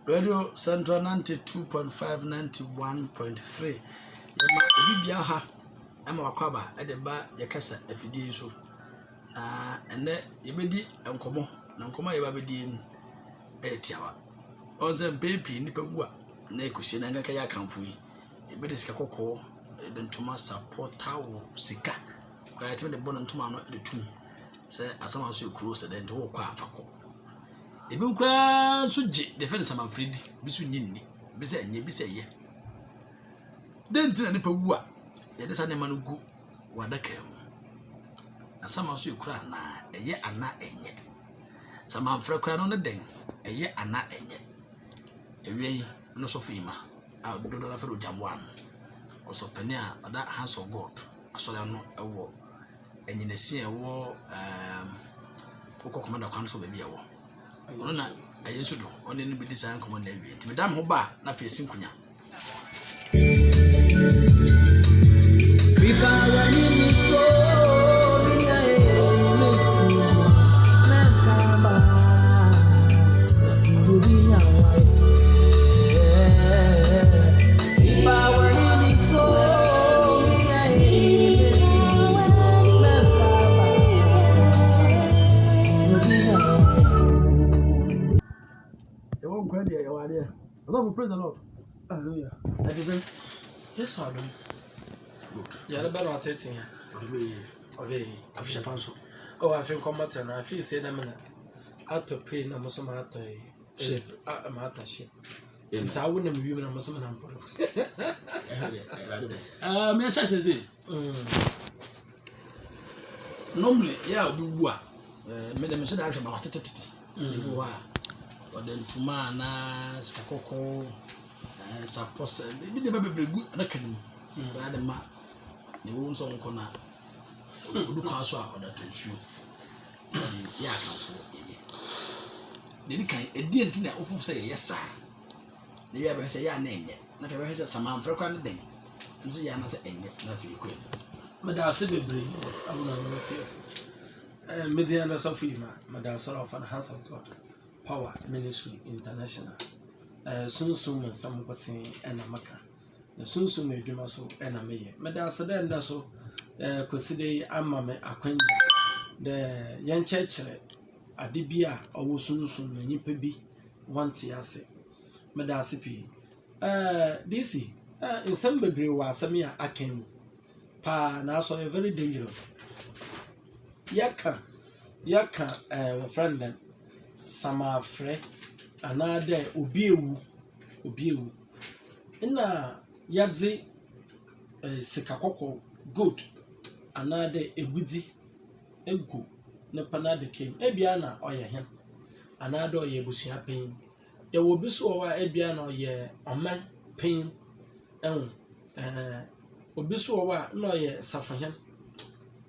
Radio Central 92.5 91.3. Yama bibia ha ama wakwaba edeba yakasa afidie so na ene yebedi enkomo na enkomo yeba bedi etiawa onze bepi nipa bua na ekosie na ngaka ya kanfu yi yebedi sika kokko de ntoma supporta wo sika kwa yatime de bono ntoma no de tu se asama so ekuro se de nto wo kwa afako ebi kwa so je defend sama fredi bisu nyinni bisa enye bisa ye dentina nipa bua yede sa ne manu gu wadaka mu asama so ekura na eye ana enye sama mfra kwa no ne den eye ana enye ewi no so fima a do do na fero jamwan oso pani a oda hands of god asole no ewo enyinesi ewo ukọ komanda kwan so baabi ewo ono na ayesu do one ne bidi san komanda wi nti medam ho ba na fe sinkunya Praise the Lord. Hallelujah. That is it. Yes, I do. Good. Yeah, the better at it here. Okay, I've shapanso. Oh, I think come out and I feel say them out to pray no most matter ship. I'm out of ship. And I wouldn't be even a Muslim. Me chance say. Normally, yeah, we wa. Me dem say that about tete. Say wa. Or then tuma na skakoko sapos bi de bebregu na kanim kra de ma ne wo nso nko na odu kwa so a oda to nsuo nti ya kanfo ye de kan edi enti na ofufu say yesa ne wi abe say ya na enye na fe be say sama mfre kwa ne den nso ya na say enye na fe ko Madasa bebre abuna no tief mediana sofima madasa of an hands of god Power Ministry International. Sunsum some cotton and a maca. The Sunsum eduma so and a mayor. Madasa then da so consider amame acquaint the young church adibia or Sunsum and yippee one tiase. Madasipi. DC in some degree was Samia Akem. Pa now so very dangerous. Yaka friend then. Sama fre anade obiewu ina yadze sikakoko good anade egudi egu ne panade kem ebia na oye hen anade oye busua pen ye wo biso wa ebia na oye oman pen obiso wa na oye safahen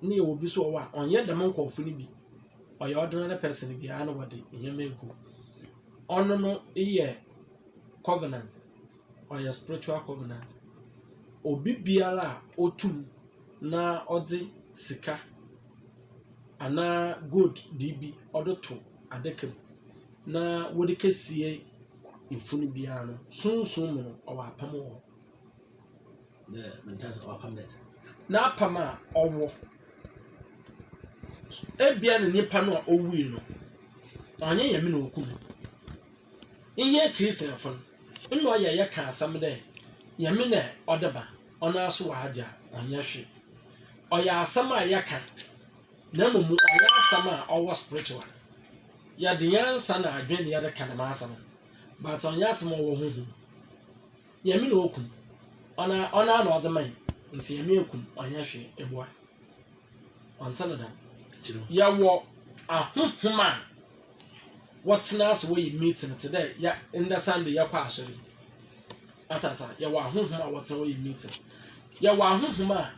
ne ye wo biso wa onye damankofo ni bi or your ordinary person be anybody in your menku. Honor no a covenant or your spiritual covenant. Obi biara otu na odi sika ana good DB order to adekem na wodike sie infuni biara no sunsun no or apamo the mentals or apam na apama owo ebia ne nipa no owi no onye yemi na okum ihe Christian fon nno ya ka asam de yemi na odeba ona aso wa aja onye hwe oya asam a yaka na mumu oya asam a owo spiritual ya de yansa na adwen ya de kana ma asam but onye asam owo huhu yemi na okum ona na odeman nti yemi okum onye hwe eboa ontana da ya wo ahohoma what's nas we meeting today ya in the Sunday ya kwa asori atasa ya wo ahohoma what's we meeting ya wo ahohoma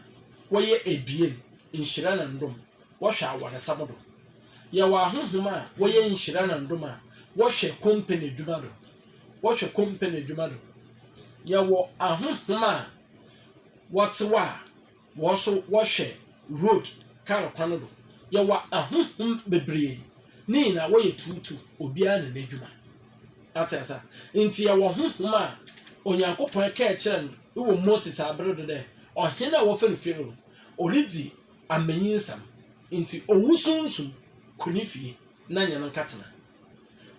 wo ye ebien inhyira na ndom wo hwa aware sabodo ya wo ahohoma wo ye inhyira na ndom a wo hwe company dwumado wo hwe company dwumado ya wo ahohoma what's wa wo so wo hwe road car kwanodo yɛwɔ ahohom bebree ne na wɔyɛ tutu obiara na n'adwuma atasa nti yɛwɔ honhom a onyankopɔn ka kyerɛ no wɔ Moses abere do dɛ ɔhene a wɔfɛ no Farao ɔredi amanyinsam nti owusunsum kɔni fie na nyɛ no nkatena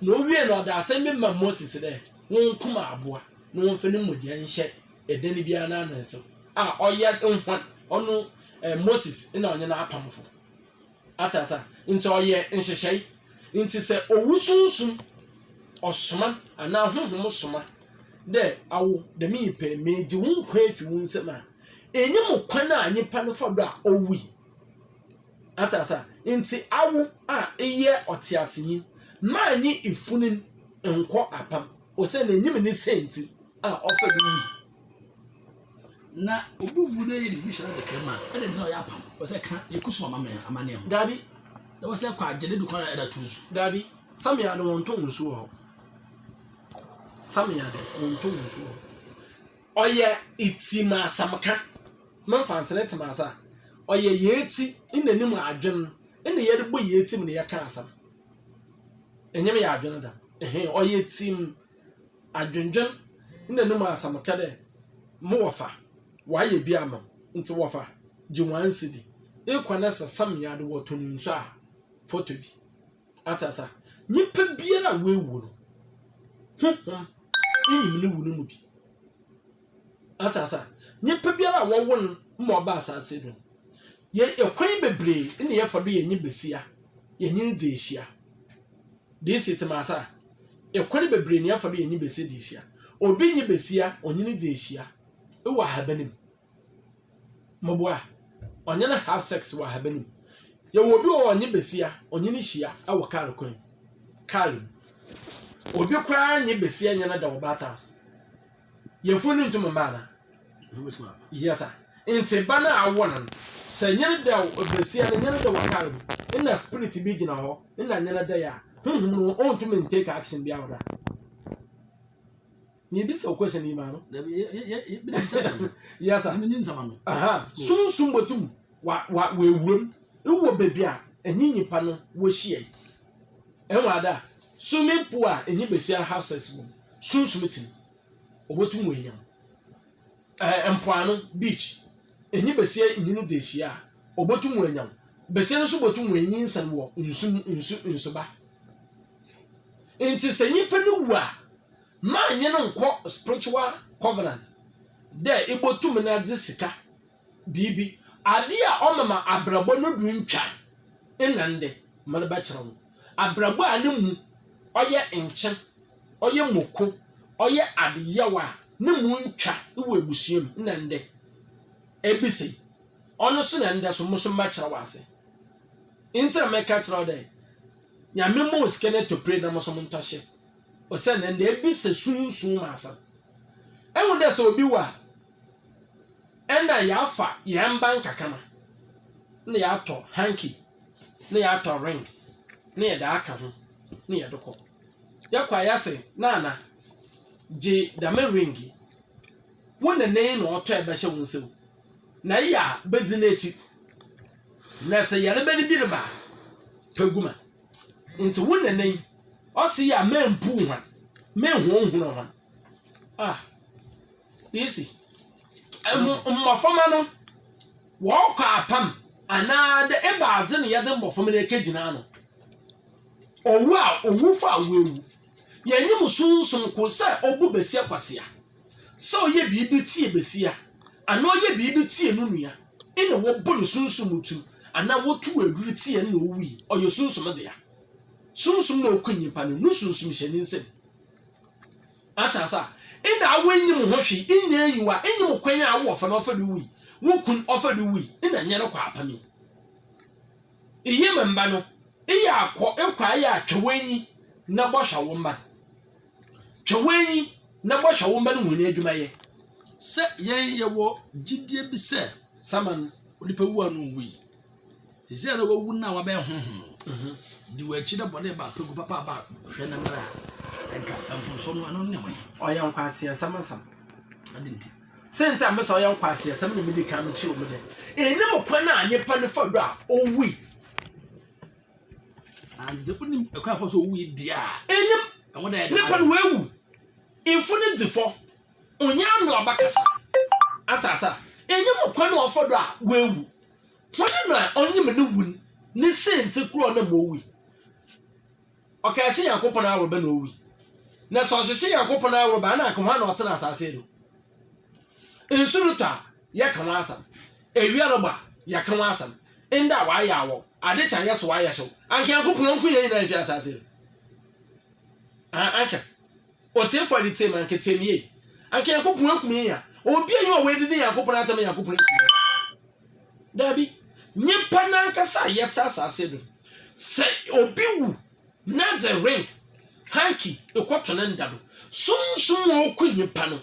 na owie na ɔda asɛm bi ma Moses dɛ wɔnkum aboa na wɔmfa ne mogya nhyɛ ɛdan biara na anansew a ɔyɛ nhwan ɔno Moses na ɔnyɛ n'apamfo atasa nti ɔyɛ nhyehyɛe nti sɛ owusunsum ɔsoma anaa honhom soma dɛ awo dɛm yipa meji wo nkwa afi wo nsɛm a enye mo kwan a nyipa no fa do a owi atasa nti awo a eye ɔteaseyi ma anyi ifunin nkɔ apam ose na enyim ne senti a ɔfa do wi na obubu na yɛ division de kema e de ntina ɔyɛ apam ose ka yekusu amane ho dabi da wose kwa agede du kwan e da tuzu dabi samia no wonto nsu ho samia de wonto nsu ho ɔyɛ itima samka manfa ntene temasa ɔyɛ yeti inanim adwen ina yɛ de bɔ yeti mu ne yɛ ka asam enyem yɛ adwen da ɔyɛ tim adwendwen inanim asamka de mo wɔfa wayɛ bi ama nti wɔfa gyewansi di ekwana sa samia de wɔto nsu a foto bi atasa nyipa biara wewu no inyim ne wu no mu bi atasa nyipa biara wɔwo no mo ba asase do ye ekwan bebree ne ye fa do ye nyibesia ye nyi de ehia de sitemasa ekwan bebree ne ye fa do ye nyibesi de ehia obi nyibesia onyi de ehia e wa habanim moboa onye na half sex wa habanim ye wo bi o nyibesia onyi ne hia e wa kar kwan karim obi kwa nyibesia nya na da wo bat house ye funu ntum mbana yesa nti bana awon sɛ nyene da obesia nyene da wakare ina spirit bi gina hɔ ina nyene da ya no on to me take action bi awda ni bi sɛ question ni ma no yesa ni nsama no aha sunsun botum wa ewuram ewo bebi a enyi nyipa no wo hie enwa da swimming pool a enyi besia houses wo sunsun tim obotum wo enyam empoano beach enyi besia nyini de hia obotum wo enyam besia nso botum wo enyi nsan wo nsuba enti se nyipa no wu a ma nye no nkɔ spiritual covenant de ebotum na de sika bibi ade a ɔmama abrabɔ no du ntwa enande mane ba kyerɛ wo abrabɔ a ne mu ɔyɛ nkyen ɔyɛ moko ɔyɛ adeyawa ne mu ntwa wo ebusuam nande ebisi ono so na nda so muso ma kyerɛ wase intra meka kyerɛ de nyame mo skene to pray na muso montahye o se na nda ebisi sunsun masa enwo de so obi wa enda ya afa ya mba nkakama na ya atɔ hanky na ya atɔ ring na ya da aka ho na ya dokɔ yakwa ya se na je da me ringi wona nei na ɔtɔ ɛbɛhyɛ wo nsɛm na ya bedi n'echi na sɛ yare bɛni bi reba paguma nti wona nei ɔsi ya mempu hwan menhuhunu hwan disi mmɔfɔma no wɔkɔ apam anaa de ebaadze ne yɛdze mmɔfɔma no ekegyina no owu a owu fa wewu yɛnyim sunsun ko sɛ obu besia kwasia sɛ ɔyɛ biribi tie besia ana ɔyɛ biribi tie no nua ina wo bɔ no sunsun mutu ana wo tu aduru tie no owi ɔyɛ sunsun de ya sunsun na okunyipa no no sunsun hyɛ ne nsɛm atasa ina awanyim ho hwe ina ayiwa enyim kwan a wo fa no fa do wi wo kun ofa do wi ina nyɛ no kwa apami iye mba no iya akɔ ekwa ya atwewanyi na bɔhwa wo mba twewanyi na bɔhwa wo mba no mu ne adwuma yɛ sɛ yɛn yɛwɔ gidie bi sɛ saman onipa wu anu wi sɛ na wawu na wabɛ honhom di wa akyi da bɔde ba pegu papa ba hwɛ na mra enka amfonso no ano ne mo ɔyɛ nkwase samasam adinti sente amesa ɔyɛ nkwase sam ne medi kan no kyi wo de enim kwan a nyepa ne fa do a owi and the putting a crap so we dear. And what I never will. Infinite before. Onyam no abakasa. Atasa. Enyam kwa no ofodo a wewu. Wọ́n náà onyam no wun. Ni sente kuro na mowi. Okay, see Yakopon awroba na owi. Na so hye Yakopon awroba na akoma na otena asase do. Insuruta ya kan asam. Ewia roba ya kan asam. Nda wa ya wo. Ade chan ya so wa ya hyew. Anke Yakopon nku ye na efi asase do. Anke. Otie for the team anke team ye. Anke Yakopon akum ye ya. Obi ayi wa we de Yakopon atam Yakopon akum. Dabi nyipa na nkasa yeta asase do. Se obi wu na the ring hanky ekwoto na ndado sumsum okunyipa no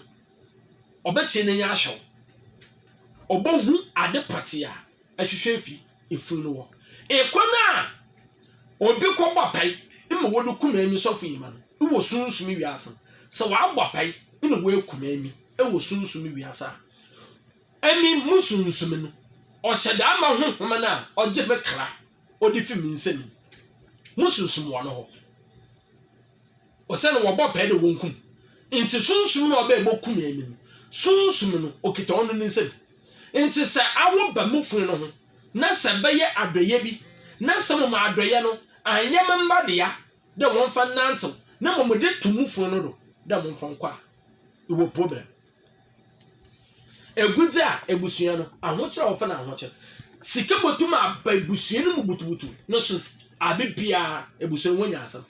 obechi na nya ahwew obohu ade patia ahwehwe fi efuru no wo ekwana obi kwogba pai ima wodu kuma emi sofu yima no wo sumsum wiasa se wa agba pai ina wo ekuma emi wo sumsum wiasa emi musumsum no ohyeda ma honhom na ogye bekra odi fi minsemi mususum wo no ho osene wo bo pe de wonkum nti sunsum no oba ebokum emi sunsum no okita onu ni nsem nti se awo ba mufun no ho na se beye adoye bi na se mo adoye no anye memba de ya de won fa nantew na mo de tumufun no do de mo fa nkwa ewo problem egudze a ebusua no ahokyere wo fa na ahokyere sika botum aba ebusua no mu butubutu no so abibia ebusua wonya asam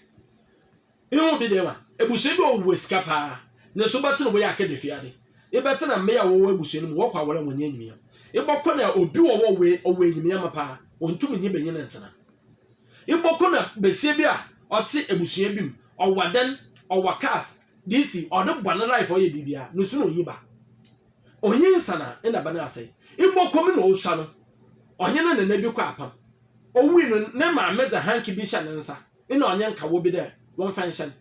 ihu bi de wa ebusua bi o wesika pa na so bate no bo ya aka de fiade e bete na me ya wo ebusua no wo kwa wora wonya nyimia e bokko na obi wo we nyimia ma pa ontum nyi benye na ntena e bokko na besie bi a ote ebusua bi m owaden owakas disi odo bwana life o ye bibia no so no yiba onye nsana ina bana asai e bokko mi na osua no onye na na bi kwa apam owi no ne ma meza hanki bi sha nsa ina onye nka wo bi de won fanshan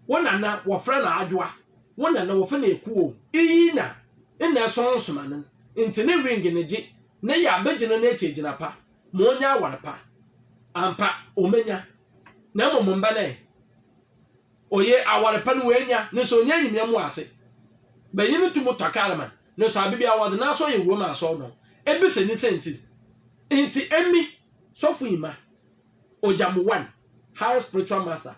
wona na wo fra na adwoa wona na wo fa na ekuo iyi na ina so nsoma no nti ne ring ne gi ne ya abegina na echegina pa mo onya aware pa ampa omenya na mo mba na oye aware pa no wenya ne so onya nyimia mu ase bayinu tumu takalman ne so abibia wo na so ye wo ma so no ebise ni senti nti emi sofu ima ojamu 1 high spiritual master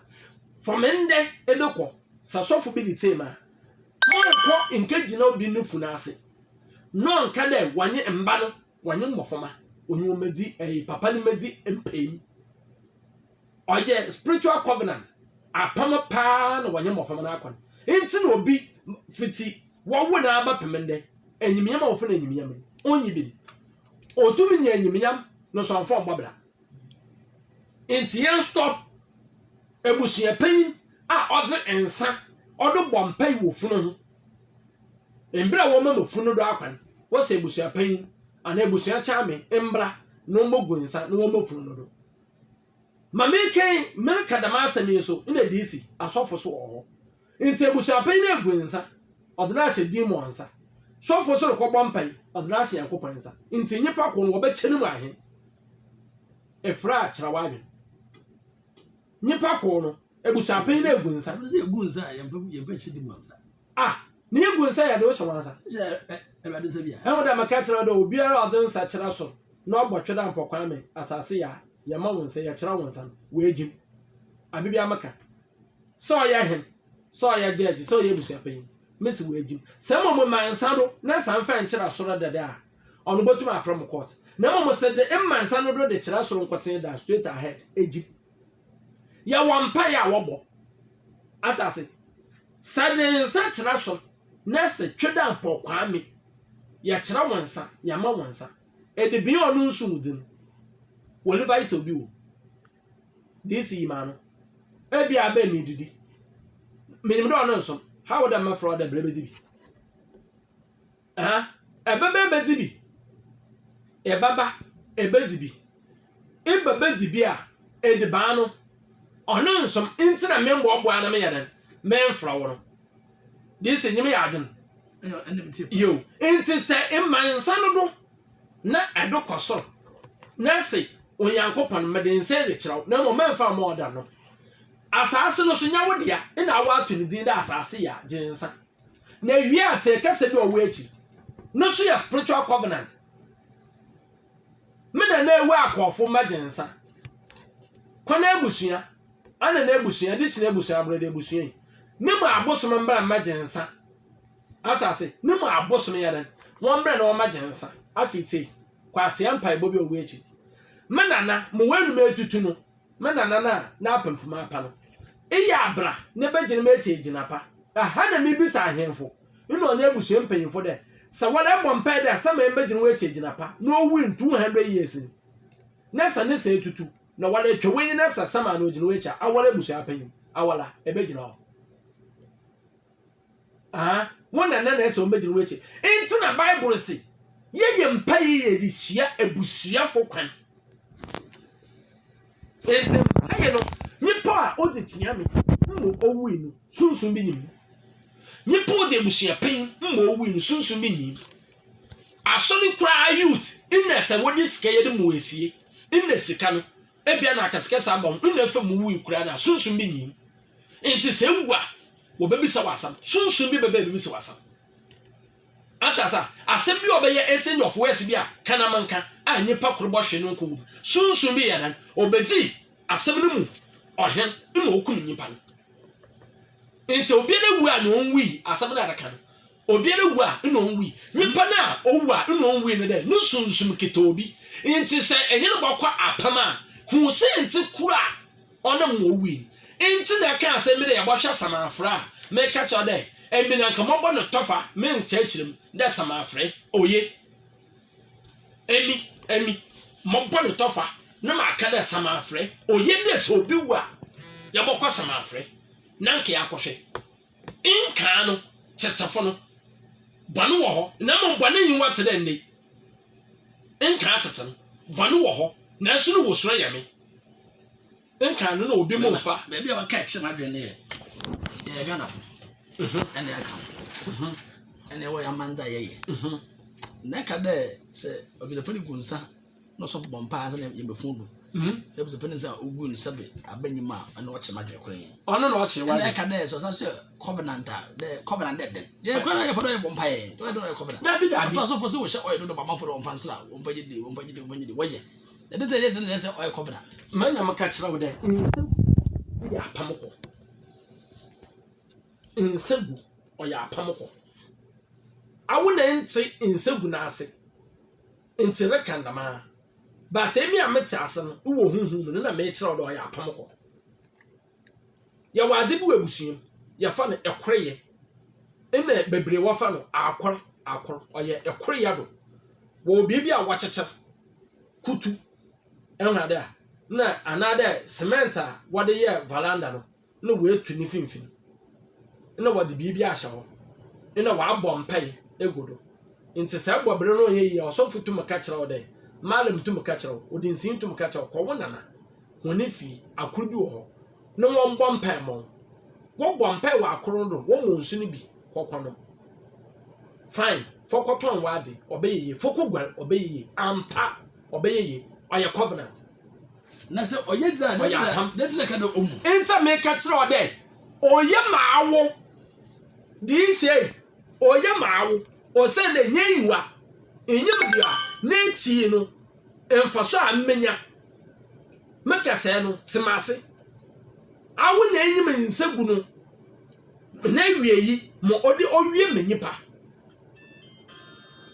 from ende edoko sa sofu bi di tema monko nke gina obi nufu na ase no nka de wanye mba no wanye mmofoma onye omedi papa ni medi empem oye spiritual covenant apama pa na wanye mmofoma na akwan nti na obi fiti wo na aba pemende enyimiyam ofo na enyimiyam onyi bi otumi nya enyimiyam no so anfo mbabla nti yen stop ebusua pain a ode ensa ode bompai wo funu ho embra wo ma funu do akwan wo se ebusua pain ana ebusua chame embra no mogu ensa no wo ma funu do ma meken men kadama asemi so ina disi asofo so ho nti ebusua pain na egu ensa ode na hye di mo ensa sofo so ko bompai ode na hye yakopon ensa nti nyipa ko no wo be kyenu mu ahe efra kyrawadwe nipa ko no ebusua pain na egu nsa se egu nsa yemfa hye di mo nsa ne egu nsa ya de wo hyewansa ewade se bia e wo da maka kyerɛ do obi ara ɔde nsa kyerɛ so na ɔbɔtwe da mpɔkwan me asase ya ma wo nsa ya kyerɛ wo nsa wo ejim abibia maka so ɔyɛ hen so ɔyɛ judge so ɔyɛ ebusua pain mesi wo ejim sɛ mo ma nsa do na nsa mfa nkyerɛ so da da ɔno botum afrɛ mo court na mo se de emma nsa no do de kyerɛ so nkoten da straight ahead ejim ya wampa ya wobo atase sade nsa kyerɛ so na se tweda mpɔkwa me ya kyerɛ wonsa ya ma wonsa ede bi ɔno nso mudin wole ba ito bi wo disi ma no e bi aba mi didi menim do ɔno nso how would am fraud da brebe dibi ebebe dibi ebaba ebedibi ebaba dibi a edeba no ɔno nso ntina membo ɔbo ana me yadan memfra wo no disi nyime yaden yo nti se imman sanu do na edo kosoro na se onyankopɔn mede nse rekyerɛw na mo memfa ma ɔda no asase no so nya wo dia na awo ato ne din da asase ya gyensa na wie ate kase bi owo echi no so ya spiritual covenant me na ewu akɔfo magyensa kwana ebusua ana na ebusua de sina ebusua abrede ebusua yi ne mu abosom mbra magyensa atase ne mu abosom ya den won mbra na won magyensa afiti kwase ampa ebo bi owo echi me nana mo wenu metutu no me nana na apempema apa no iya abra ne begyina mechi egyina pa aha na mi bisa ahemfo ino onye ebusua mpanyimfo de sa wada bompa de asama begyina wechi egyina pa no win 200 years na sa ne sa etutu na wada twenyi na sa sama na ogina wechi awara ebusua apanyim awala ebegyina ho wona na eso begyina wechi enti na bible say ye mpa ye risia ebusua fo kwan enti aye no nipa o de tiame mo owu inu sunsun bi nim nipa o de ebusua pen mo owu inu sunsun bi nim asori kura youth inna se wodi sika ye de mo esie inna sika no ebia na akasika sabon inna fa mo wu kura na sunsun bi nim enti se wu a wo bebisa wasam sunsun bi bebisa wasam atasa asem bi obeye exchange of words bi a kana manka a nipa korbo hwe no nko sunsun bi yadan obedi asem no mu ohen ina okun nipa no enti obi na wu a no onwi asem na adaka no obi na wu a ina onwi nipa na owu a ina onwi no de no sunsun kita obi enti se enye no bokwa apam a hu se enti kura ona mo owi enti na ka asem me de ya bohwa samafra me ka cho de emi na nka mobɔ no tofa me nkyerɛkyerɛm da samafre oye emi mobɔ no tofa na maka da samafre oye de so obi wa ya bɔkɔ samafre na nka ya kɔhwɛ nka no tetefo no bɔne wɔ hɔ na mo bɔne yi wa te da nne nka tete no bɔne wɔ hɔ na nso no wɔ soro yɛ me nka no na obi mo fa baabi a waka kyerɛ madwene yɛ Ghana fo and the account. And the way a man's a Naka say, of the pretty good son, no soft bombas and in before. There was a penny of good subject, I bring him out and watch my crane. Oh, no, watching one Naka there, so I say, Covenant, the Covenant dead. Yeah, for a bombay, do I don't covenant. I was supposed to show you about for on Fansla, one pay day, one pay day, when you do way. The day there's a covenant. Man, I'm a catcher over there. Yeah, Pamoko. Insegu oya apamoko awuna enti insegu na ase enti rekandama but emi amete ase no wo hunhun na me kire odo oya apamoko ya wade bi webusuem ya fa no ekoreye ena bebre wo fa no akor oya ekoreye do wo bia a wacheche kutu enhade a na another cement a wade ye veranda no na wo etu ni finfin na wadi bibi ahya ho na wa abɔ mpai egodo nti sɛ bɔ bere no yɛ ɔsɔfo tum ka kyerɛ wo dɛ malam tum ka kyerɛ wo odinsin tum ka kyerɛ wo kɔ wo nana hone fi akoro bi wɔ hɔ na wɔn bɔ mpai mɔ wo bɔ mpai wɔ akoro do wo mo nsu no bi kɔkɔ no fine fɔkɔtɔn wade ɔbɛyɛ fɔkɔgwar ɔbɛyɛ ampa ɔbɛyɛ ɔyɛ covenant na sɛ ɔyɛ za de ka do omu nta me ka kyerɛ wo dɛ ɔyɛ maawo di say oye maawo o se le nyiwa enyim bia na echi no emfaso amenya meka se no timase awo na enyim nsegu no na wieyi mo odi owie menyipa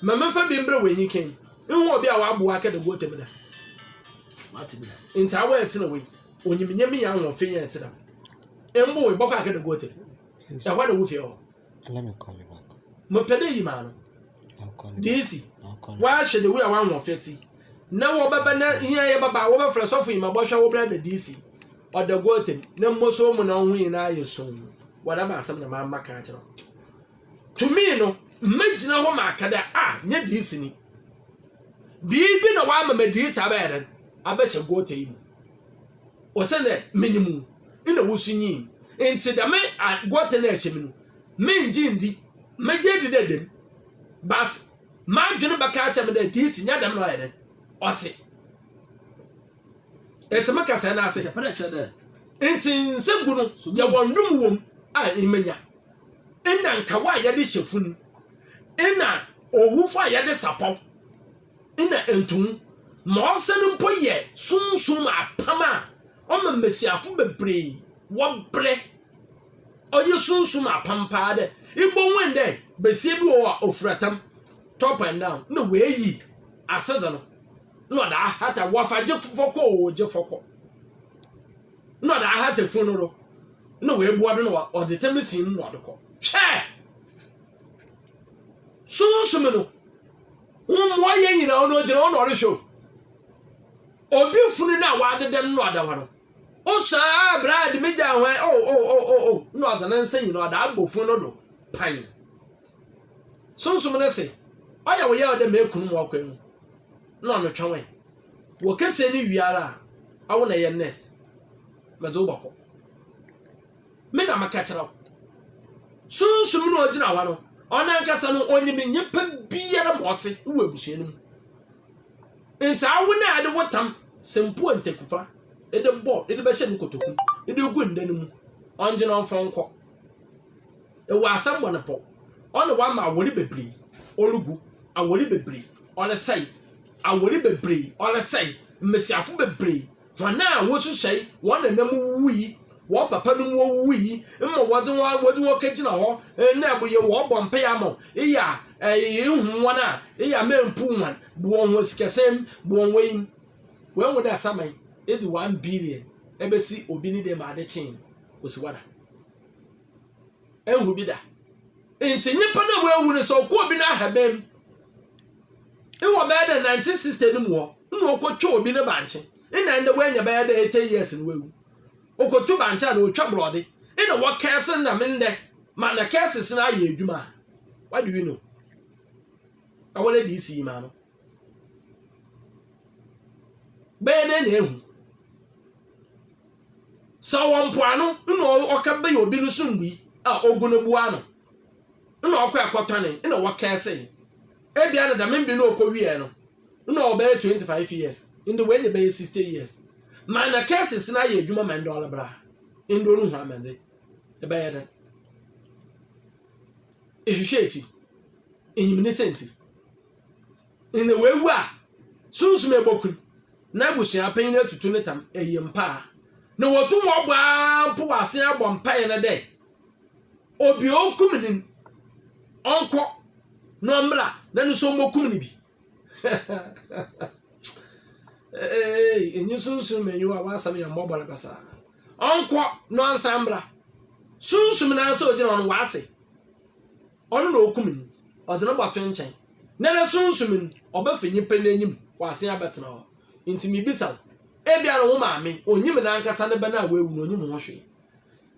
mama fa bi mbre wenyi ken nhu obi a wabo aka de gote meda matibila nta wa etina we onyimnyam ya ho fe ya etina embo we boko aka de gote ya kwa de wo fe o. Let me call you back. Mopede yi ma no. I'll call you. Disi. Call you. Wa hwe de we a wan ho feti. Na wo baba na hia ye baba wo ba fra sofo yi ma bo hwe wo bra de disi. O de goten na mmoso mu na ho yi na ayesom. Wada ma asem na ma maka kire. To me no, mmagina ho ma akada nya disi ni. Bibi na wa ma disi abayadan. Abehye gote yi. O se ne minimu. Ina wosunyi. Enti da me gote na ehye minu. Menjindi meje di dedem but man dwene baka acha me da disi nya dem no ayede ote etemaka sɛ na ase Japan kyerɛ dɛ enti nsɛgu no yɛ wɔndum wom a imenya ina nkawa a yɛde hyɛ funu ina owufo a yɛde sapɔ ina entum ma ɔsɛ no mpo yɛ sunsum apam a ɔma mmesiafo bebree wɔbrɛ ɔyɛ sunsum apam paa dɛ igbo wen dɛ besie bi wɔ a ofuratam top and down na weeyi asɛdze no na ɔda ahata wɔfa gye fɔkɔ o gye fɔkɔ na ɔda ahata funu no na weebu ɔdo no ɔde tem sin na ɔde kɔ hwɛ sunsum no mo yɛ nyina ɔno gyina ɔno ɔrehwɛ obi funu na wadeda no ɔda hɔ no osa brad meja hwan o na ɔda nan sɛ nyina ɔda abɔfu no do pan sunsum no se ɔyɛ wo yɛ ɔda mekunu mo akwan mu na ɔno twɛn wo kese ni wiara awo na yɛ nurse mazo bako me na maka kyerɛw sunsum no ɔgyina hɔ no ɔna nkasa no onyime nyipa biara ma ɔte wo abusua no mu nti awo na ade wotam sempo antekufa ede bɔ ede bɛhyɛ no kotoku ede gu nda no mu ɔngyina ɔmfɔnkɔ ewa asam bɔ ne pɔ ɔne wa ma awori bebree olugu awori bebree ɔne sɛe awori bebree ɔne sɛe mmesiafo bebree wɔn a wosusɛe wɔn nanam wuyi wɔn papa no mu wuyi mma wɔde kegyina hɔ na abo yɛ wɔbɔ mpe ama iya ehu wɔn a iya mempu wɔn bo wɔn ho sikasɛm bo wɔn wɛn wɔn wo da saman edi 1 billion ebesi obi ni dem ade kyen osi wada ehu bi da enti nipa na wo ehu ne so ko obi na habem ewo ba da 1960 no mu ho na okotwa obi ne banche ina nde wanya ba da 80 years no wewu okotu banche na otwa brode ina wo kese na mende ma na kese na aye adwuma what do you know awole di si ma no be na ehu so won poano na okabe obi no sumbi a oguno bua no na okwa akotane na wo kese ebia na da membi na okowie no na obe 25 years in the way be 60 years man na kese na ye adwuma man dollar bra ndo no hu amande e be yeda ehwehweeti ehimne senti in the way wa sunsume boku na busia panyin atutu ne tam eyempa na wotum ogba mpo wase abompa ye na de obi okumnin onko no mbra na no so mokumni bi enyi sunsun menyu a wasam ya mbobara basa onko no ansambra sunsun na so gina on wate onu na okumni odena gbato nchen na sunsun obafenyi pananyim wase abetena ho intimi bisa ebia no maame onyim na ankasa ne ba na wewu no onyim ho hwe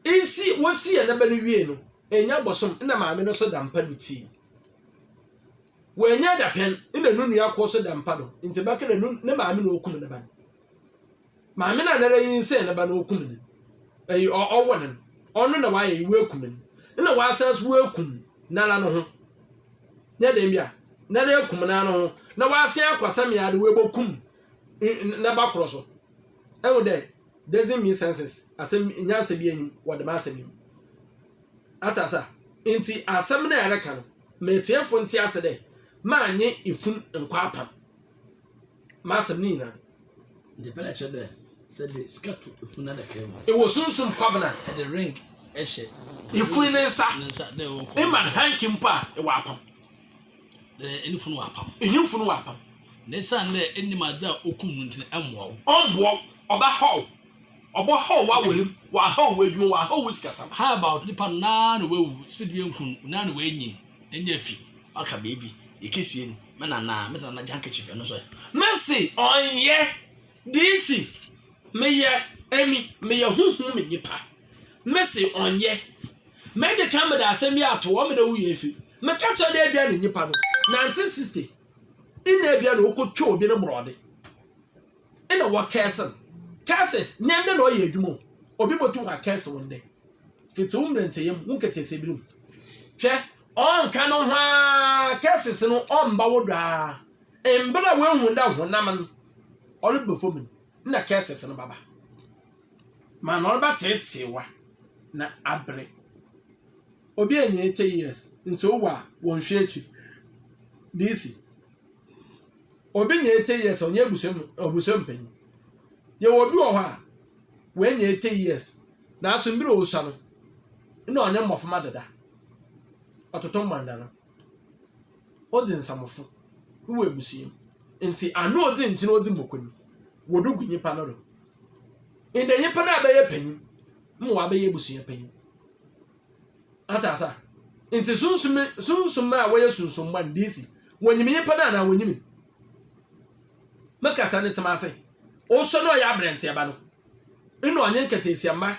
isi wosi ya na ba no wie no enya bosom na maame no so da mpa duti wenya da pen ina nunu yakọ so da mpa do nti ba kana ne maame no okum ne ba maame na nara yin se ne ba no okum ne ayi ɔwɔ ne ɔno na wa yɛ we okum ne ina wa asas we okum nala no ho nya dem bia na na okum na no ho na wa asia akwasam ya de we bokum na ba koro so ewo de doesn't mean senses asem nya asem bi enyim wode ma asem nim atasa nti asem na yare ka no metiefo nti ase de ma anye ifun nkwa apam ma asem ni na the picture there said the skatu ifun na da kema e wo sunsun covenant at the ring ehye ifun ne nsa de wo ko e man hankim pa e wa apam the ifun wa apam ehimfun wa apam ne san de enimada okum ntin amwo onbo oba haw obo haw wa welim wa haw wa adwuma wa haw wiskasam how about the pan na no wewu speed bi enkun na no wenyi enya fi aka baby ekesie ni me na janka chief no so Mercy onye disi meye emi meye huhu me nipa Mercy onye me de kamera asemi ato o me na wuye fi me ka cho de bia ne nipa no 1960 ina bia na okotwa obi ne brode ina wa kesen cases nyande na oye adwumo obi botu wa kese wonde fitu mbrente yem wunkete sebiru hwe on kanu ha cases no on ba wodwa embra we hu nda honam no olu befo mi na cases no baba ma no ba tetewa na abre obi enye 80 years nti owa won hwe echi DC obi nye 80 years onye obusem panyi ye obi wo ha we nye 80 years na aso mbiri osa no na onye mmofoma dada ototo mandana odi nsamofo wo ebusiem nti anu odi nkyene odi mokoni wodugu nyipa no do inde nyipa na abaye panyi mo abaye ebusiem panyi atasa nti sunsum a waye sunsum man DC wonyimi nyipa na wonyimi makasa ne temase oso no ya brent ya ba no ino onye nkatesiamba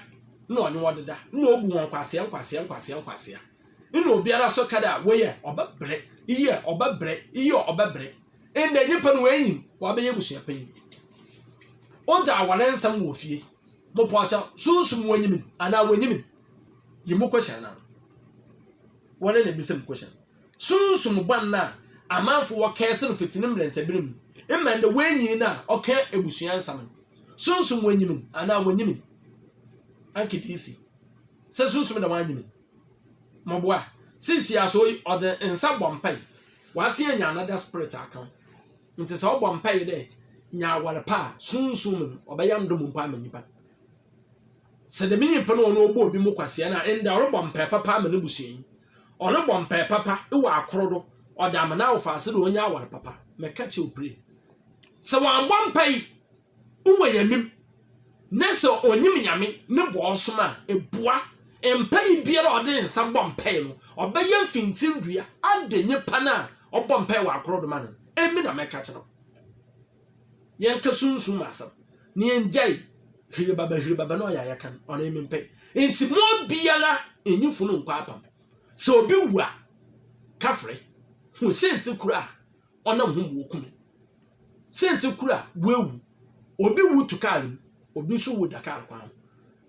no onye wodeda no obu won kwase ino obiara so kada weye obabre iye obabre inde nyipa no wanyi wa be yebusu yapan onta awale nsam wo fie mo poacha sunsum wonyimi ana wonyimi yimu question na wale na bisem question sunsum banna amanfo wo kese no fitinim rentabirim imende wanyi na oka ebusuan nsam sunsum wonyimi ana wonyimi ankidisi se sunsum da wanyimi moboa sisi aso ode nsa bompai wase anya another spirit account nti se obompai de nya awale pa sunsum obeyam dum mpa amanipa se de minyi pa no obo obi mu kwase na enda orobompai papa amane busuan orobompai papa e wa akrodo oda amana ofase de onya awale papa meka che opre se wa bompai uwe yamim nese onyim nyame ne bo osoma ebua empai biara ode nsa bompai no obeye fintin dua adenye pana obompai wa akrodo ma no emi na meka che no yen kasunsun asam ni enjai hire baba no ya yakan ona emi mpai enti mo biara enyifu no nkwa apam se obi wua kafre hu senti kura ona hu wo kume senti kura wewu obi wu tukalim obi so wu dakar kwa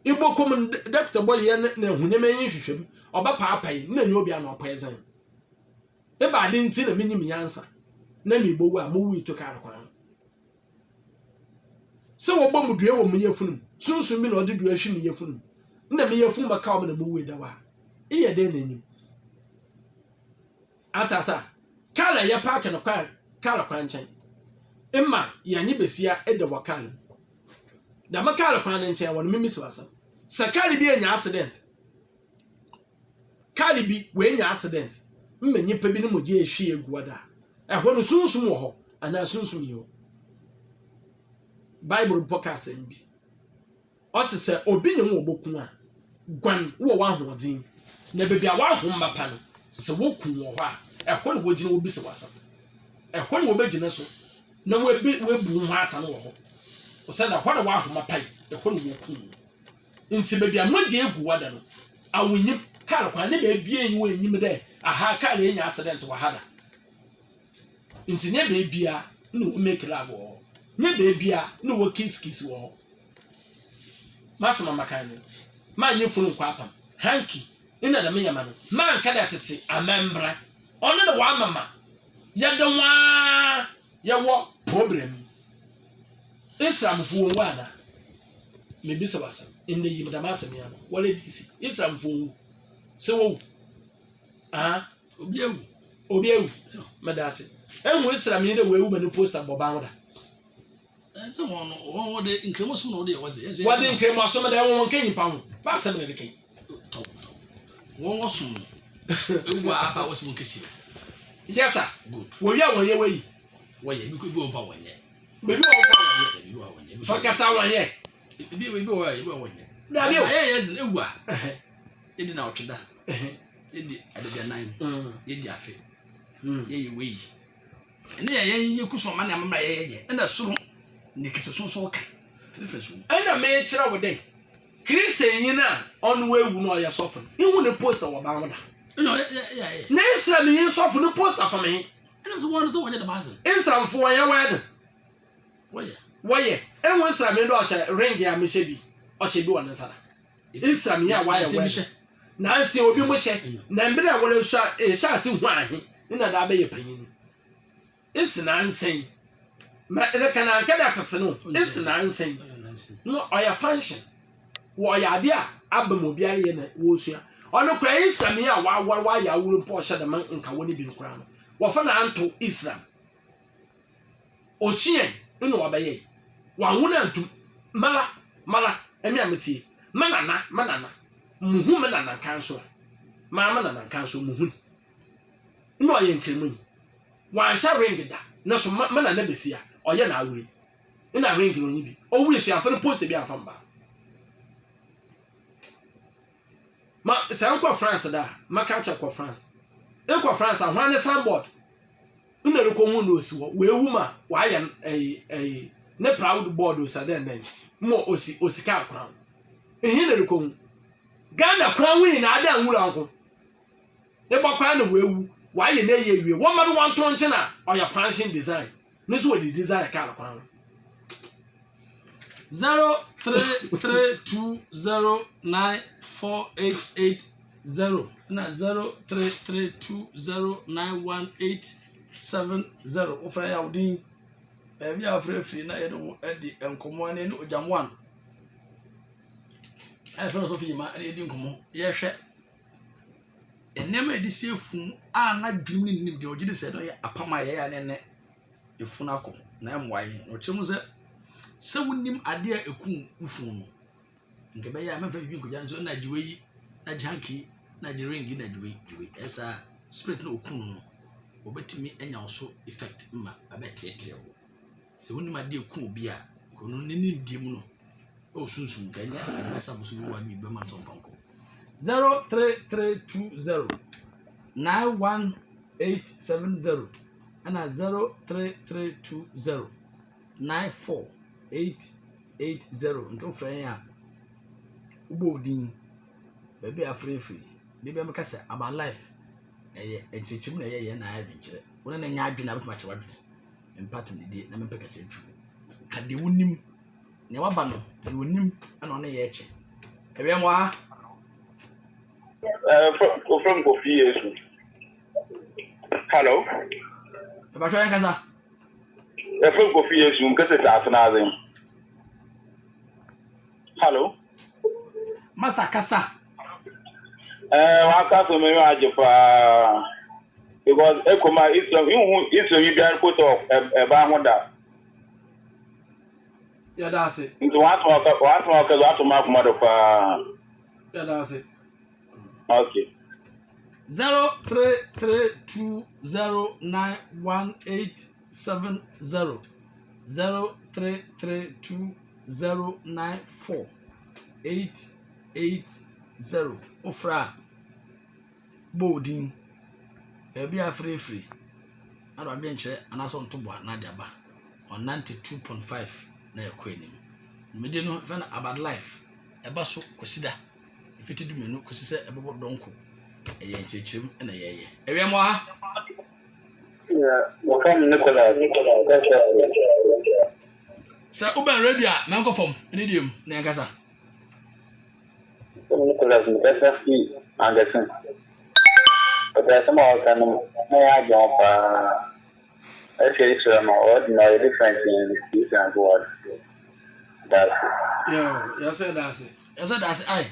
igbo kom doctor boy ya na hunyem yin hwehwem oba paapai na nyi obi ana opoezen e ba de nti na menyim yansa na me igbo wu a mo wu tukar kwa se wo bom due wo menye funum sunsun mi na ode due hwe menye funum na menye fun ba ka wo na mo wu da wa iye de na nyim atasa kala ya park no kwa kala kwa nchen imma yanyi besia ede wakal da makala kwa nche won mimi siwasa sakali bi enya accident kali bi we enya accident mmenyi pa bi no moje ehwie eguada ehwo no sunsum wo ho ana sunsum yi ho bible podcast mbi osese obi nyi wo boku a gwan wo wa hoodin na bebi a wa ho mapa no se wo ku wo ho a ehwo no wo gina obi siwasa ehwo no wo begina so na webu ho ata no wo ho o se na ho na wa homa pai e ho no wo ku nti be bia moje egu wada no awonyim kar kwa ne be bia enyi wo enyim de aha kar enya accident wa hada nti ne be bia no wo make love wo ne be bia no wo kiss wo masama makane ma nyefunu kwa apam hanki ina da meyama no ma nka da tete amembra ono ne wa mama ya de wa ya wo problem Islamfo wo ana me bisa wasa inda yi da masami ya wale disi Islamfo se wo obieu madase enwo Islam yi de wewu manu poster boba ngoda se won de nkemo so no de waze wade nkemo so me da won kan yipa ho ba se me de kan won wo so ewu aba wo se mo kesi yes sir good wo ya won ye weyi wo ye bi ko bi o ba won ye be bi o ba won ye fakasa won ye bi wo ye da bi o ye ewu a edi na otweda edi adebia 9 edi afi ye weyi ene ye kuso ma na amra ye ena suru ne kisoso so ka trefesu ena me kira wo dey Christian yin na on wewu no ya sofo ihu ne poster wo ba ngoda no na Islam yin sofo ne poster fa me ena so won so wo de bazen Islam fo ya wede woye enwo Islam ndo o ring ya me shebi o shebi won nsara Islam ya wa ya wede na nsi obi mo hye na mbere a wole so e sha ase hu ahe ina da ba ye panyin isi na nsen ma can I get that no it's nonsense no oya function wo ya ade a abamobiare ye na wo sua ono kura insami a wa ya wuru po hye da man nka woni bi nkura no wo fa na anto Islam osien no wa baye wa huna antu mala emi ameti manana muhu manana kanso manana kanso muhu no ye nkremu wa sha ring da na so manana besia oye na awuri ina ring no ni bi o wuri so afere post bi afam ba ma san kwa France da makacha kwa France kwa France ahwa ne sandboard ina reko hu no si wo wewu ma wa ya ne proud board o sa den mo osika akwa ehin na reko Ghana kwa wi na ada nwura nko e bokwa na wewu wa ya na ye wie wo ma do wan to nche na oya fashion design ne so di design ka akwa 0332094880 na 0332091870 ofra ya udin bi afrefri na ye no edi enkomo na ni ojamwan I feel so feel ma e di nkomo ye hwe enema edi sefu a na dwum ni nim de ogide se no ye apama ye ya ne efunako na emwaye no chemu se wonim ade a ekun ufun no nke be ya mefa bi nkoja nso na jiwe yi na janki na jirengi na jiwe esa spirit no okun no obetimi enya oso effect ma abetete se wonim ade ekun obi a kono ne nim no o sunsun kanya asa bosu bi wa mi be ma so panko 0332091870 ana 0332094880 nto frɛ ya ubodin baabi afrefi bi be meka sɛ about life enchichim na ye na ya bi kire wona na nya adwena betuma che wadwene empatem ne die na mempeka sɛ twu ka de wonim ne waba no de wonim ana ona ye eche ebe mo a from Kofi Yesu. Hello. Eba twa kasa. From Kofi Yesu mkese taafnaze. Hello. Masa kasa. Wa kasa me aje pa because ekoma Islam you be photo eba hoda. Ya dase. Nti wa to ma kuma do pa. Ya dase. Okay. 0332091870 0332094880 ofra bodin ebi afrefre ado adwenche anaso ntobo na diaba on 92.5 na ekwenim mede no fa na about life eba so kwasida ifiti du menu kosise ebobo donko eye nchechim na yeye ewe mo ha Welcome Nicholas. Sir Uben Radio na nko fom medium na yakasa Nicholas Mkasasi Anderson. But there's some more kind of I jump actually so ordinary difference in this and what. That's you said that's it. You said that's I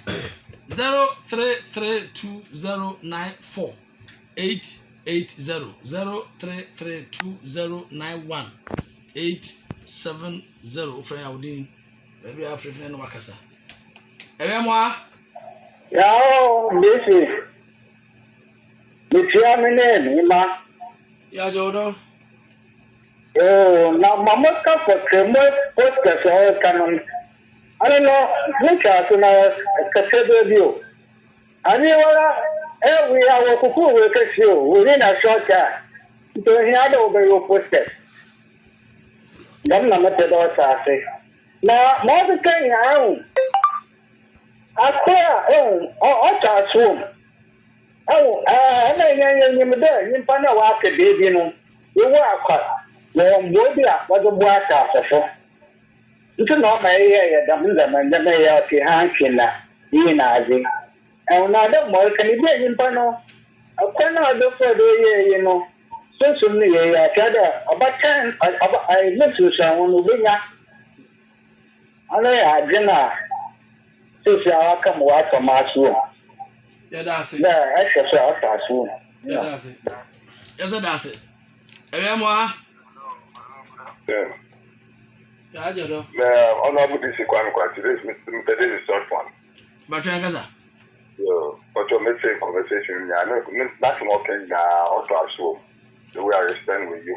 0332094880 0332091870 friend Audin baby African no wakasa ewe mo a Yao this Mitia mene ma Ya jodo. na mama ka for kemo podcast o kanon I don't know which are na kasebe bio ani wala we are kuku we kasio within a short time to hear over your podcast dam na mate do sa se na mo de kan ya akwa o cha so na nyanyanyim de nimpa na wa ka bebi no we wa akwa wo mbobi a wo bo aka asofo nti na o ma ye dam zaman da na ya ti hankina yi na aje na da mo ka ni be nimpa no akwa na do for do ye no so ne ye ya kada abakan I look to someone who bring ya ana ya agena so se aka mo wa to maso ya da se na e se so ata so ya da se that's it. Ewa Yeah. ya jodo Honorable DC Kwame, this is short one. but you gaza. But your message conversation, yeah, that's more can also assume the way I stand with you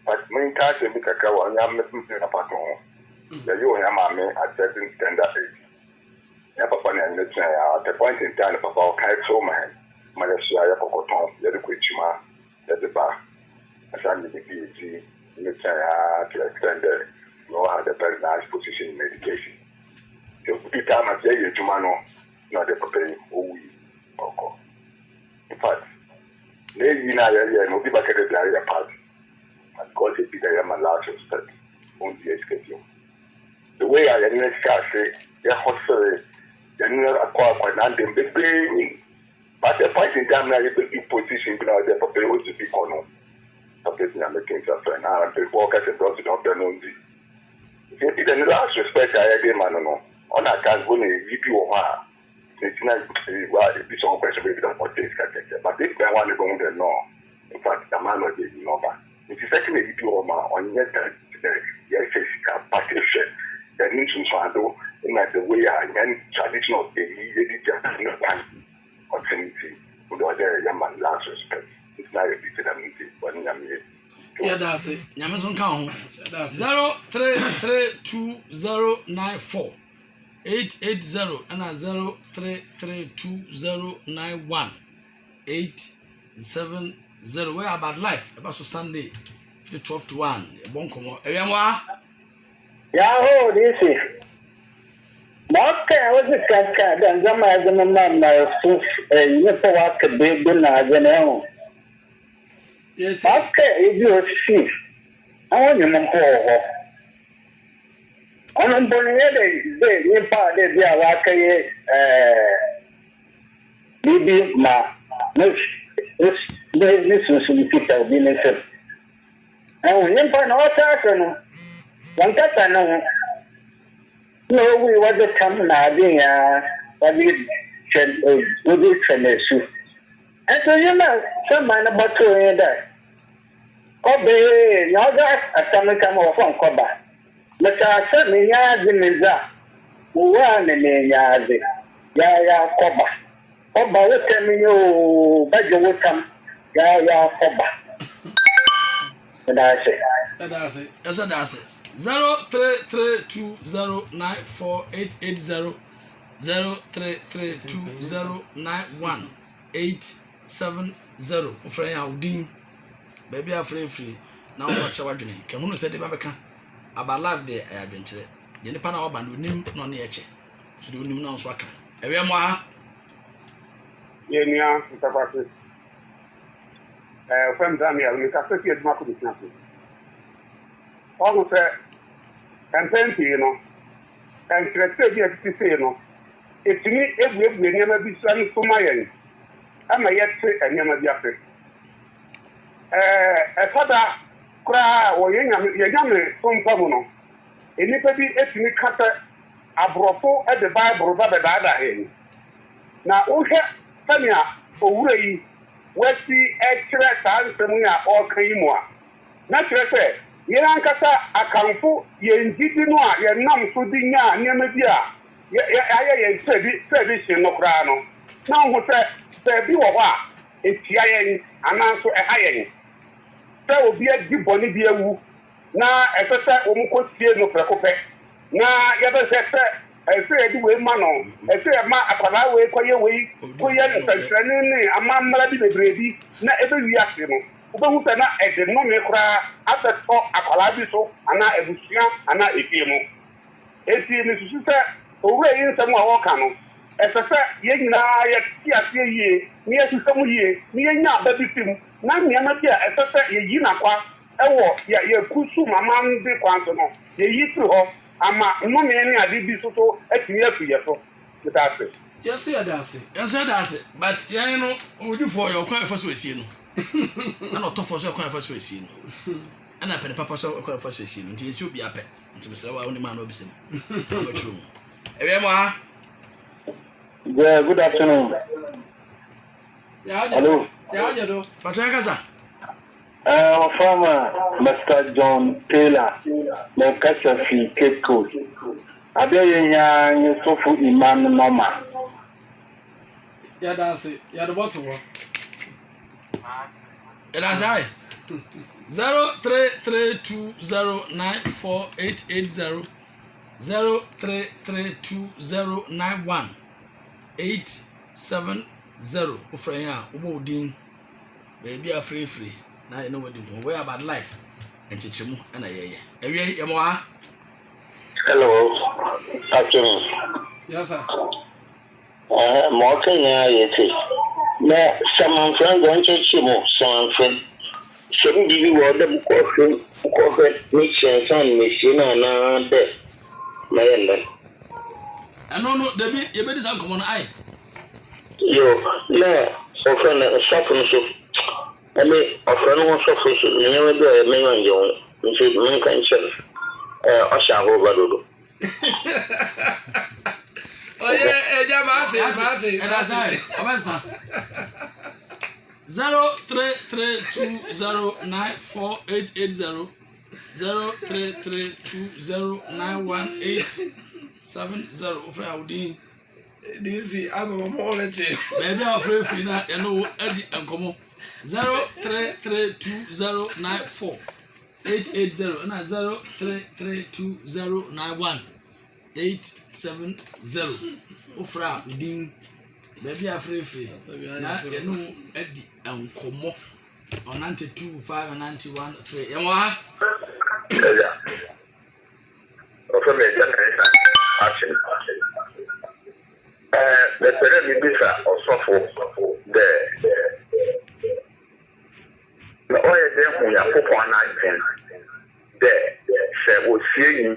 but main card and because I am missing a pattern. The you and mammy at certain standard age. Yeah, Papa, and let's say at the point in time, Papa, so man, Malaysia, Pocoton, the Quichma, the bar, as I'm the PhD, let's say to extend the know how the very nice position in education. So, the time I say you to Mano, not the preparing who we talk. In fact, maybe now, no be back at the area party. And God, it be there, my last step on the schedule. The way I say, yeah, hostel, then acquire quite nothing, but the point in time, I will be position, you know, the paper was to be corner. A person I'm making something, and the workers and those of the known. In the last respect, I agree, man, no. On a can go in VP or her. It's not it's some question maybe don't want this but if I want to go there, no. In fact, the man was the number. If you second a VP or on yet yes, partition, that means to in the way I am traditional continuity with the other young man last respect. It's not a bit of a meeting when I'm here. ya da se Nyamazon kan ho. da se 0332094880 and 0332091870. Where about life? About Sunday, 12 to 1. Bonkomo. Ewa. Yahoo, this is. Maka was a cascade and some as a man, my foof, and you walk a big dinner as an elm. yes Maka is your chief. I want you to call. On a bonnet, they part of the Awaka, Bibi, ma, this was in Peter Binnet. And when you find all that, one cat, no, we were the company, but we should. And so you know, some man about to end that. Kobe, now that a summer come off on Koba. But I said, me yards in the za. One in the yards. Ya, Koba. Koba, what tell me you, but you will come. Ya, Koba. And I say, ya da se That's it. 0332094880 0332091870. Friend Audin. Baby are free. Now watch our journey. Can you say the Babacan? About life there, I have been to the Pana Band with him non near check. To do him now, Swaka. Every more. Yenya, Mr. From Daniel, Mr. Sophia Marco is nothing. Almost and plenty, you know, and let's say, you know, it's me if we never be son to my end. I'm a yet say and never be afraid. A father cry or young from Pamuno. Anybody if me cut a brofo at the Bible, but the other end. Now, okay, Tanya, away, where see extra time from me or Kaimua. Naturally, Yankasa, a campo, yen Gidinoa, yen nam Sudinia, Nemedia, I service in Nocrano. Now, what there be a it's Yayan, and also a high. There will be a deep Bolivia woo. Now, as I said, Omuko no Precope. Now, Yabba said, I say, do a man, I say, a man, a Palawe, Koyaway, Koyan, a man, Malabi, the Brady, not every reaction. Who cannot at the moment after talk a Palabiso, and I a Busia, and I a Fimo. If you Mrs. Sister, away in some Wakano. As I said, Yena, ye, near to some year, near now, baby film, none Yamatia, as I said, Yenaqua, ye Kusu, Mamma, the Quantono, ye Yisu, Ama, no man, I did this so at near to your yes ya da se Yes, that's it. But, you know, would you for your quite first way, you know. ana otofo so kwa fa so esi no ana pene papa so kwa fa so esi no nti esi obi apɛ nti mesra wa oni ma no obisem abetru ewe mo ha Yeah, good afternoon. Hello. Yeah, you do. Patra kasa From Mr. John Taylor, the Kassafi Cape Coast. Abia Yusufu Imam Noma. Yeah, that's it. Yeah, the bottom one. Elazai 0332094880 0332091870 ufranya ubodin baby free na you know what you where about life and chichimu na yeye ewie yemo ha. Hello. Afternoon. Yes, sir. More Kenya yeti. Na some friend going to chimo some friend. Some give you order coffee mixture some machine na de. Na yenda. No debi ye be dis ankomo no ai. Yo, na so friend shop no so. I mean, friend won so so me we do me wan jo. Nti me kan chef. O sha ho badodo. Oye, eja mate. Elazai avanza 0332094880 0332091870 ufra udin This I'm more legit. baby free na you know edi enkomo 0332094880 na 0332091870 ufra udin baby free na you know edi enkomo on 92.5 and 91.3 yemo ha Offer me just action. The period is also there. The oil then we are for 1 there. Say we see in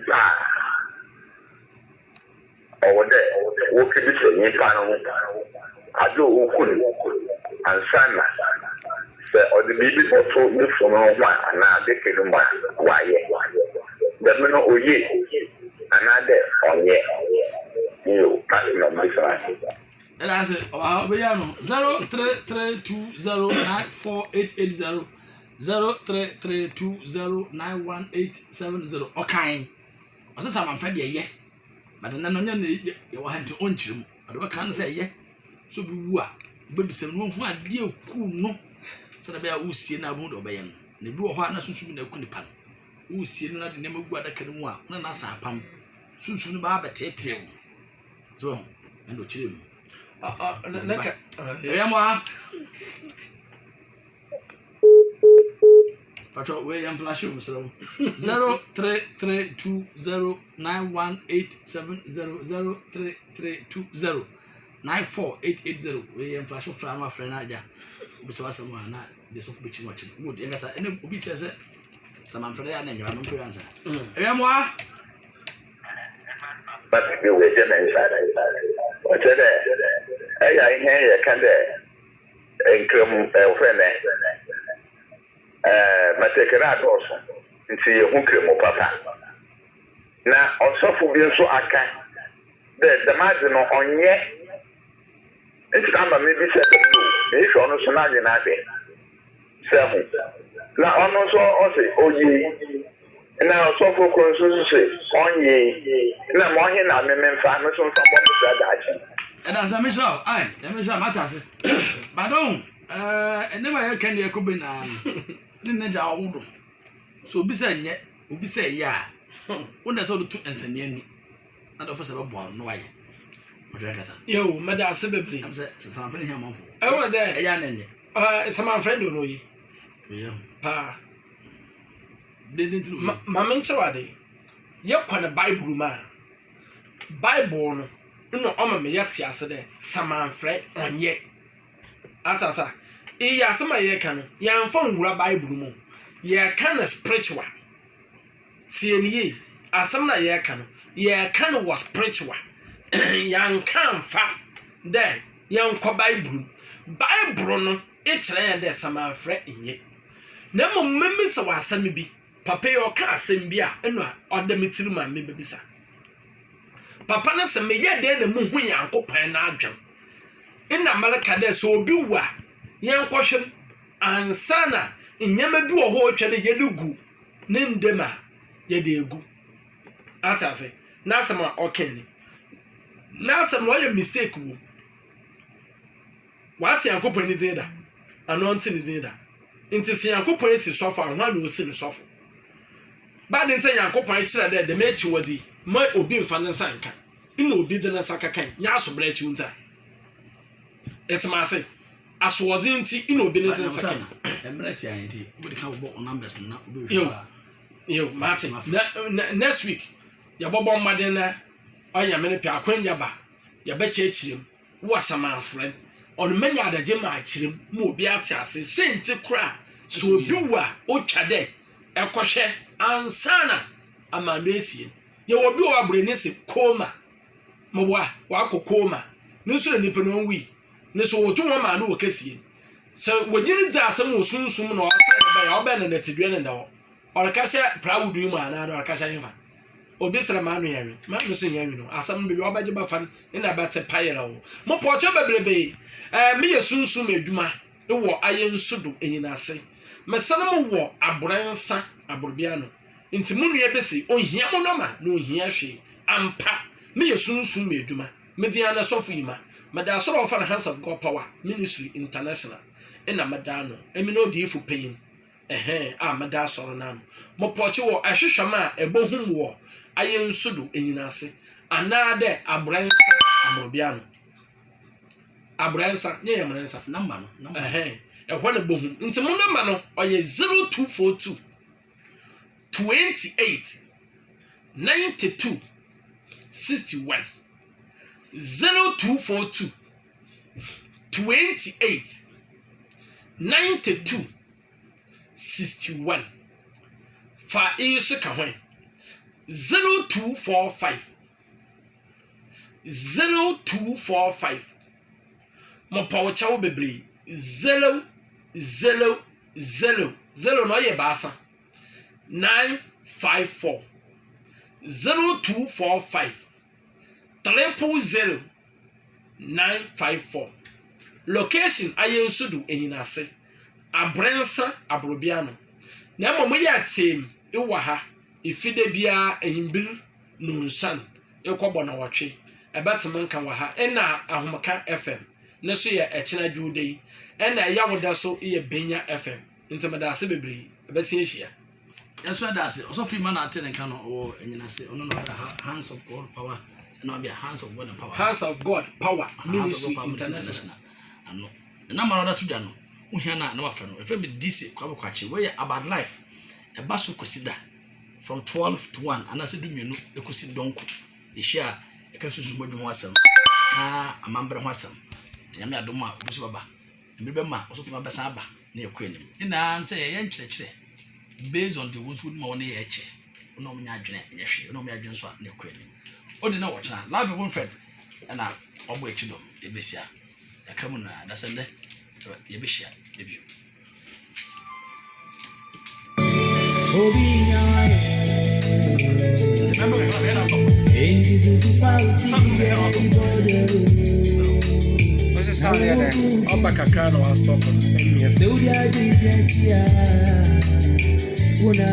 over there. We could be saying panel. I do and Sana. Or the baby for the phone one and now they can why the men of ye another on ye you passing on my side. And I said, Obayano 0332094880 0332091870 okay. I said some friend ye but then no you want to own chim but what can say ye so be wua baby sem no hu ade ku no so na be a usie na mu do be yen na bi wo ho na susu na ku nipa usie no na de nemagu adaka mu a na sa apam susu no ba betetew so endo chire mu Naka. yeah mo Pacho we am flash you so 0332091870 0332094880 we am flash from my friend aja biso wasama na de so fu bichi wachi good yanga sa ene obi che se sama friend ya na nyama no ko yansa yeah mo But you were just inside. What's that? I hear can income friend. Matekera also. Nti ye hu papa. Na osofo bi nso aka. The margin no onye. Nti amba me bi se no. E so no so na na de. Seven. Na ono so o se oyi. Na osofo ko nso se onye. Na mo he na me mfa me so mfa bo me da achi. And as I mentioned, I mentioned matters. But don't, never can you come in and so be saying yet, will be say, yeah. When there's all the two and send any, not of us ever born, no way. Yo, Madam Sibibly. I'm something here, Monfort. I want there. Yeah, Some friend don't know you. Yeah. Pa. Didn't Mamma Chawadi. You're quite a Bible man. Bible. No, I'm a yet yesterday. Some friend on ye. Atasa. Ya sama ye can. Ya phone wura Bible. Ye can a spiritual. See ye. Asama ye can. Ye can was spiritual. Yang can fa. There. Yang ko Bible. Bible no. ekyerɛ yɛn dɛ samafrɛ nye na mmemme sɛ wasɛm bi papa yɛ ɔka asɛm bi a ɛno a ɔda me tiri ma me bebisa papa no sɛ meyɛ dɛn na muhu Nyankopɔn na adwam ina malaka dɛ sɛ obi wu a yɛn kɔhwem ansa na nyɛma bi wɔ hɔ otwa ne yɛde gu ne ndem a yɛde egu atase na asɛm a ɔka ni na asɛm na ɔyɛ mistake wo wate Nyankopɔn ne din da ano nti ne din da nti sɛ Nyankopɔn si sɔfo a ho na osi ne sɔfo ba de nti Nyankopɔn kyerɛ dɛ de mechi wadi ma obi mfa ne nsa nka ina obi de ne nsa kakan nya asobra akyi unta etimase aswode nti ina obi ne nsa kakan emirati ayenti obi ka wo numbers na obi yo Martin next week ya bobo mmade na onya me ne pe akwanya ba ya be chechirim wo sama afren on manya adagye ma achirim ma obi ate ase senti kra so obi wa otwa de ekohwe ansana amando esie ye obi wa abrene se koma mo wa akokoma ne so nipa no wi ne so wotu ho ma na wo kasie so wonyiri dza asem wo sunsum na o sa ba ya oba na natidwe ne ndawo orkasha proud mu ana na orkasha yinfa obi sra ma no yawe ma no se yawe no asem be oba giba fan na ba te payera wo mo pocho bebrebe me yesunsum adwuma e wo ayensudo enyinase mesana mo wo aboransa aborobia no nti mu nua besi ohia mo noma na ohia hwe ampa me yesunsum adwuma me dia na sofo yima meda soro ofa na Hands of God Power Ministry International ena meda no emi no di ifu pain meda soro na mo pocho wo ahwehwama ebohum wo ayensudo enyinase anade aboransa aborobia no abransa nye yamransa number no ehwo na bohum nti mo number no oye 0242 28 92 61 0242 28 92 61 fa isu ka hwan 0245 mo pawo bebre 0 no ye baasa 954 0245 000 954 location ayensudu enyinase abrensa abrobiano na mo ye atem ewa ha ifide bia ehimbir no nsan ekobo na wotwe ebetemenka wa ha ena ahomaka FM ne so ye echena dwudei ena ya woda so ye benya FM ntemada ase bebre ebesi ehia yeso da ase oso fi man atene kan o enyinase ono no Hands of God Power no be Hands of God Power Hands of God Power Ministry International ano na mara da tuja no uhia na wafa no efe me DC kwabokwache we about life e ba so kosida from 12 to 1 anase du mienu ekosi donko ehia e ka susu modum ho asem amambere ho asem nyame adom a obusu baba mbere bema oso tuma besa aba na ekwanim ina nse ye nkyerɛkyerɛ based on the ones who ma wona ye eche ona omunya adwene nyehwe ona omunya adwene so na ekwanim odi na wɔkyena love one friend na obo echido ebesia yakamu na dasende yebehia ebio obi nyawa remember we have a stop Opa kakano wa stop MS Una